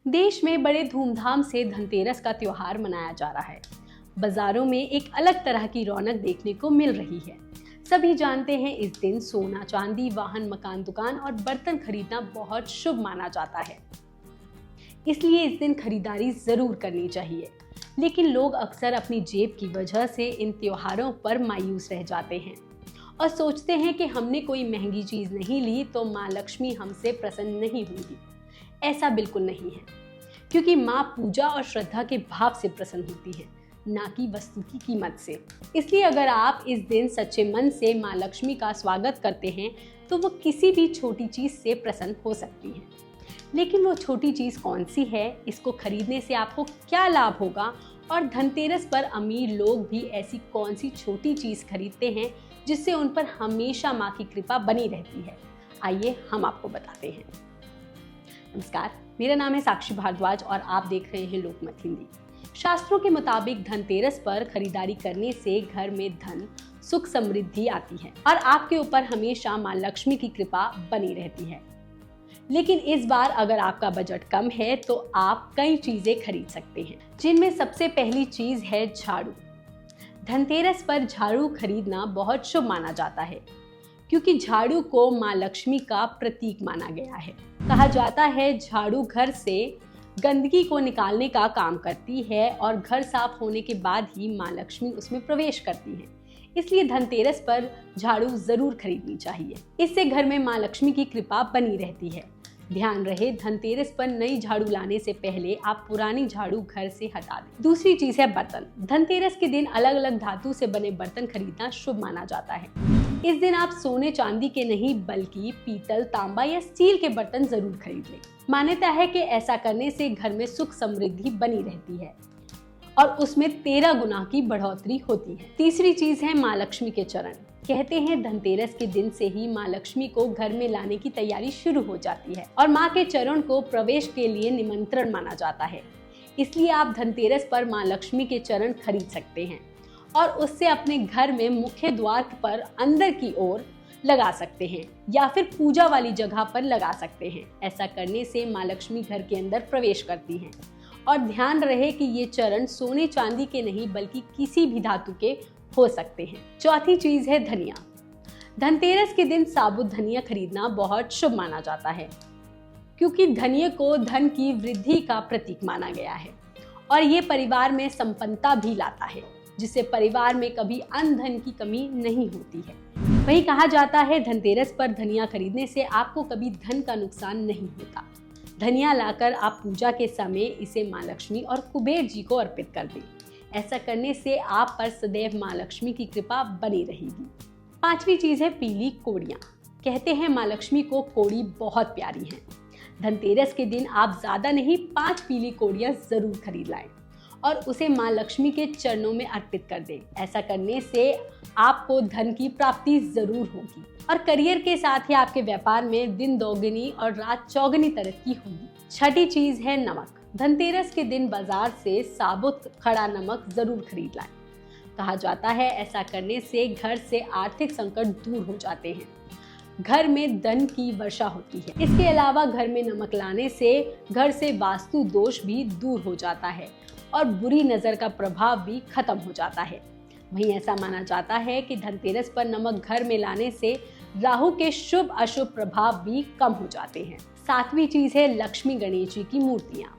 देश में बड़े धूमधाम से धनतेरस का त्योहार मनाया जा रहा है। बाजारों में एक अलग तरह की रौनक देखने को मिल रही है। सभी जानते हैं इस दिन सोना, चांदी, वाहन, मकान, दुकान और बर्तन खरीदना बहुत शुभ माना जाता है। इसलिए इस दिन खरीदारी जरूर करनी चाहिए। लेकिन लोग अक्सर अपनी जेब की वजह से इन त्योहारों पर मायूस रह जाते हैं और सोचते हैं कि हमने कोई महंगी चीज नहीं ली तो माँ लक्ष्मी हमसे प्रसन्न नहीं होंगी। ऐसा बिल्कुल नहीं है, क्योंकि माँ पूजा और श्रद्धा के भाव से प्रसन्न होती है, ना कि वस्तु की कीमत से। इसलिए अगर आप इस दिन सच्चे मन से माँ लक्ष्मी का स्वागत करते हैं तो वो किसी भी छोटी चीज से प्रसन्न हो सकती है। लेकिन वो छोटी चीज कौन सी है, इसको खरीदने से आपको क्या लाभ होगा और धनतेरस पर अमीर लोग भी ऐसी कौन सी छोटी चीज खरीदते हैं जिससे उन पर हमेशा माँ की कृपा बनी रहती है, आइए हम आपको बताते हैं। नमस्कार, मेरा नाम है साक्षी भारद्वाज और आप देख रहे हैं लोकमत हिंदी। शास्त्रों के मुताबिक धनतेरस पर खरीदारी करने से घर में धन, सुख, समृद्धि आती है और आपके ऊपर हमेशा माँ लक्ष्मी की कृपा बनी रहती है। लेकिन इस बार अगर आपका बजट कम है तो आप कई चीजें खरीद सकते हैं, जिनमें सबसे पहली चीज है झाड़ू। धनतेरस पर झाड़ू खरीदना बहुत शुभ माना जाता है, क्योंकि झाड़ू को माँ लक्ष्मी का प्रतीक माना गया है। कहा जाता है झाड़ू घर से गंदगी को निकालने का काम करती है और घर साफ होने के बाद ही माँ लक्ष्मी उसमें प्रवेश करती है। इसलिए धनतेरस पर झाड़ू जरूर खरीदनी चाहिए। इससे घर में माँ लक्ष्मी की कृपा बनी रहती है। ध्यान रहे, धनतेरस पर नई झाड़ू लाने से पहले आप पुरानी झाड़ू घर से हटा दें। दूसरी चीज है बर्तन। धनतेरस के दिन अलग अलग धातु से बने बर्तन खरीदना शुभ माना जाता है। इस दिन आप सोने चांदी के नहीं बल्कि पीतल, तांबा या स्टील के बर्तन जरूर खरीद लें। मान्यता है कि ऐसा करने से घर में सुख समृद्धि बनी रहती है और उसमें 13 गुना की बढ़ोतरी होती है। तीसरी चीज है माँ लक्ष्मी के चरण। कहते हैं धनतेरस के दिन से ही माँ लक्ष्मी को घर में लाने की तैयारी शुरू हो जाती है और माँ के चरण को प्रवेश के लिए निमंत्रण माना जाता है। इसलिए आप धनतेरस पर माँ लक्ष्मी के चरण खरीद सकते हैं और उससे अपने घर में मुख्य द्वार पर अंदर की ओर लगा सकते हैं या फिर पूजा वाली जगह पर लगा सकते हैं। ऐसा करने से माँ लक्ष्मी घर के अंदर प्रवेश करती हैं। और ध्यान रहे कि ये चरण सोने चांदी के नहीं बल्कि किसी भी धातु के हो सकते हैं। चौथी चीज है धनिया। धनतेरस के दिन साबुत धनिया खरीदना बहुत शुभ माना जाता है, क्योंकि धनिया को धन की वृद्धि का प्रतीक माना गया है और ये परिवार में संपन्नता भी लाता है, जिससे परिवार में कभी अन्न धन की कमी नहीं होती है। वही कहा जाता है धनतेरस पर धनिया खरीदने से आपको कभी धन का नुकसान नहीं होता। धनिया लाकर आप पूजा के समय इसे माँ लक्ष्मी और कुबेर जी को अर्पित कर दें। ऐसा करने से आप पर सदैव माँ लक्ष्मी की कृपा बनी रहेगी। पांचवी चीज है पीली कोड़ियाँ। कहते हैं माँ लक्ष्मी को कोड़ी बहुत प्यारी है। धनतेरस के दिन आप ज्यादा नहीं 5 पीली कोड़ियाँ जरूर खरीद लाएं और उसे माँ लक्ष्मी के चरणों में अर्पित कर दें। ऐसा करने से आपको धन की प्राप्ति जरूर होगी और करियर के साथ ही आपके व्यापार में दिन दोगुनी और रात चौगुनी तरक्की होगी। छठी चीज है नमक। धनतेरस के दिन बाजार से साबुत खड़ा नमक जरूर खरीद लाएं। कहा जाता है ऐसा करने से घर से आर्थिक संकट दूर हो जाते हैं, घर में धन की वर्षा होती है। इसके अलावा घर में नमक लाने से घर से वास्तु दोष भी दूर हो जाता है और बुरी नजर का प्रभाव भी खत्म हो जाता है। वहीं ऐसा माना जाता है कि धनतेरस पर नमक घर में लाने से राहु के शुभ अशुभ प्रभाव भी कम हो जाते हैं। सातवीं चीज है लक्ष्मी गणेश जी की मूर्तियां।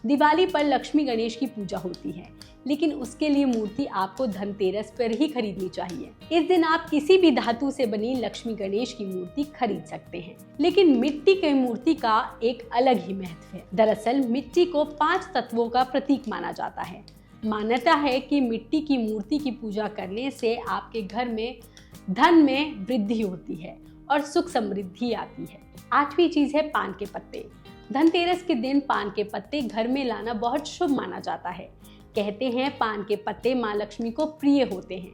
दिवाली पर लक्ष्मी गणेश की पूजा होती है, लेकिन उसके लिए मूर्ति आपको धनतेरस पर ही खरीदनी चाहिए। इस दिन आप किसी भी धातु से बनी लक्ष्मी गणेश की मूर्ति खरीद सकते हैं, लेकिन मिट्टी की मूर्ति का एक अलग ही महत्व है। दरअसल मिट्टी को 5 तत्वों का प्रतीक माना जाता है। मान्यता है कि मिट्टी की मूर्ति की पूजा करने से आपके घर में धन में वृद्धि होती है और सुख समृद्धि आती है। आठवीं चीज है पान के पत्ते। धनतेरस के दिन पान के पत्ते घर में लाना बहुत शुभ माना जाता है। कहते हैं पान के पत्ते माँ लक्ष्मी को प्रिय होते हैं,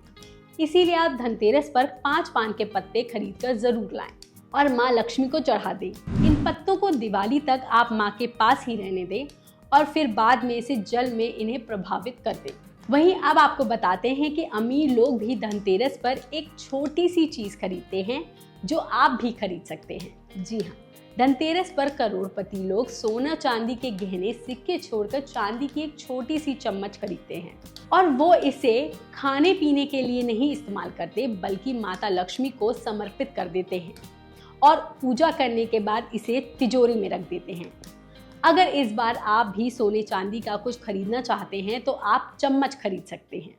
इसीलिए आप धनतेरस पर 5 पान के पत्ते खरीदकर जरूर लाएं और माँ लक्ष्मी को चढ़ा दें। इन पत्तों को दिवाली तक आप माँ के पास ही रहने दें और फिर बाद में इसे जल में इन्हें प्रभावित कर दें। वहीं अब आपको बताते हैं कि अमीर लोग भी धनतेरस पर एक छोटी सी चीज खरीदते हैं जो आप भी खरीद सकते हैं। जी हाँ, धनतेरस पर करोड़पति लोग सोना चांदी के गहने सिक्के छोड़कर चांदी की एक छोटी सी चम्मच खरीदते हैं और वो इसे खाने पीने के लिए नहीं इस्तेमाल करते बल्कि माता लक्ष्मी को समर्पित कर देते हैं और पूजा करने के बाद इसे तिजोरी में रख देते हैं। अगर इस बार आप भी सोने चांदी का कुछ खरीदना चाहते हैं तो आप चम्मच खरीद सकते हैं।